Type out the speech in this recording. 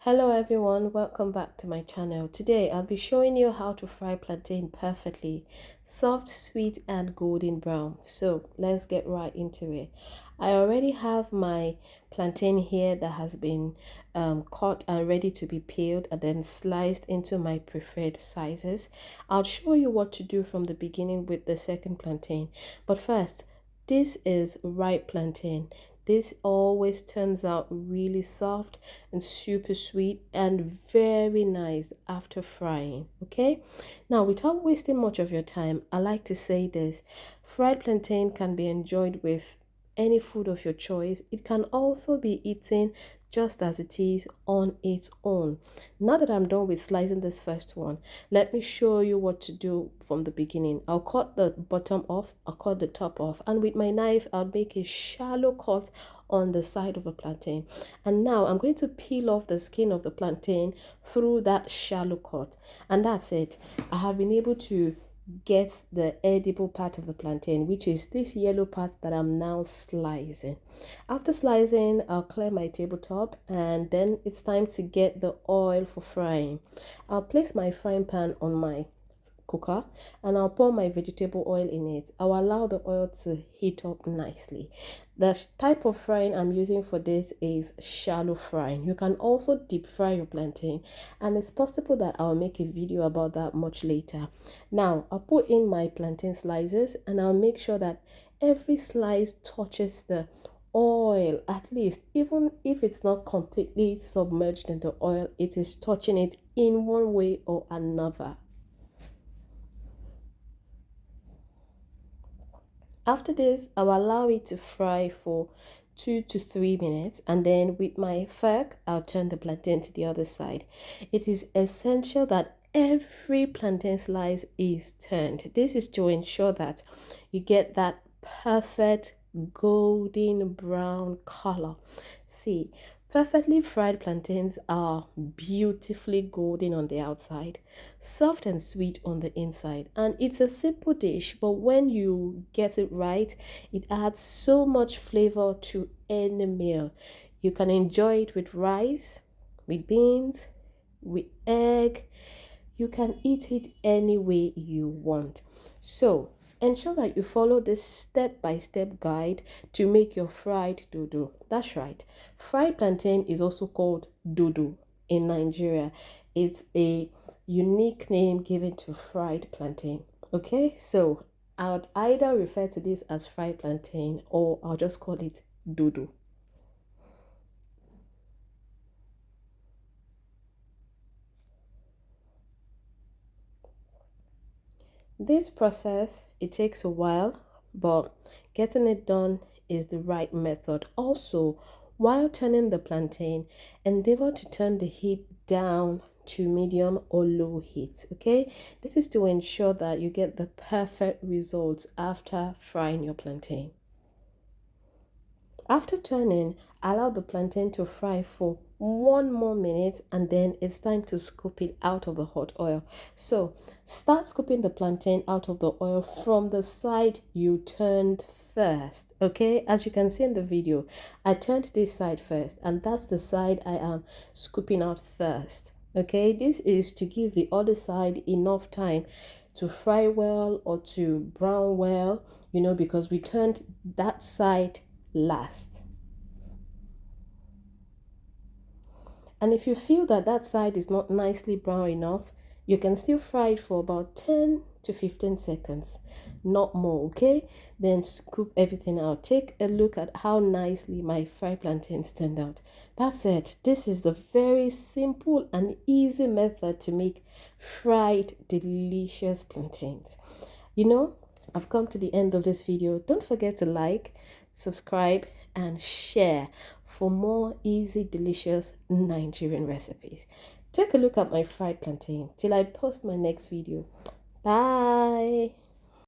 Hello everyone, welcome back to my channel. Today I'll be showing you how to fry plantain perfectly, soft, sweet and golden brown. So let's get right into it. I already have my plantain here that has been cut and ready to be peeled and then sliced into my preferred sizes. I'll show you what to do from the beginning with the second plantain. But first, this is ripe plantain. This always turns out really soft and super sweet and very nice after frying. Okay, now without wasting much of your time, I like to say this: fried plantain can be enjoyed with any food of your choice. It can also be eaten just as it is on its own. Now that I'm done with slicing this first one, let me show you what to do from the beginning. I'll cut the bottom off, I'll cut the top off, and with my knife I'll make a shallow cut on the side of a plantain. And now I'm going to peel off the skin of the plantain through that shallow cut, and that's it. I have been able to get the edible part of the plantain, which is this yellow part that I'm now slicing. After slicing, I'll clear my tabletop and then it's time to get the oil for frying. I'll place my frying pan on my cooker and I'll pour my vegetable oil in it. I'll allow the oil to heat up nicely. The type of frying I'm using for this is shallow frying. You can also deep fry your plantain, and it's possible that I'll make a video about that much later. Now I'll put in my plantain slices and I'll make sure that every slice touches the oil, at least. Even if it's not completely submerged in the oil, it is touching it in one way or another. After this, I'll allow it to fry for 2 to 3 minutes, and then with my fork, I'll turn the plantain to the other side. It is essential that every plantain slice is turned. This is to ensure that you get that perfect golden brown color. See, perfectly fried plantains are beautifully golden on the outside, soft and sweet on the inside, and it's a simple dish, but when you get it right, it adds so much flavor to any meal. You can enjoy it with rice, with beans, with egg. You can eat it any way you want. So ensure that you follow this step-by-step guide to make your fried dodo. That's right. Fried plantain is also called dodo in Nigeria. It's a unique name given to fried plantain. Okay, so I would either refer to this as fried plantain or I'll just call it dodo. This process, it takes a while, but getting it done is the right method. Also, while turning the plantain, endeavor to turn the heat down to medium or low heat. Okay, this is to ensure that you get the perfect results after frying your plantain. After turning, allow the plantain to fry for 1 more minute, and then it's time to scoop it out of the hot oil. So start scooping the plantain out of the oil from the side you turned first. Okay, as you can see in the video, I turned this side first, and that's the side I am scooping out first. Okay, this is to give the other side enough time to fry well or to brown well, because we turned that side last. And if you feel that that side is not nicely brown enough, you can still fry it for about 10 to 15 seconds, not more. Okay, then scoop everything out. Take a look at how nicely my fried plantains turned out. That's it. This is the very simple and easy method to make fried delicious plantains. I've come to the end of this video. Don't forget to like, subscribe and share for more easy, delicious Nigerian recipes. Take a look at my fried plantain till I post my next video. Bye.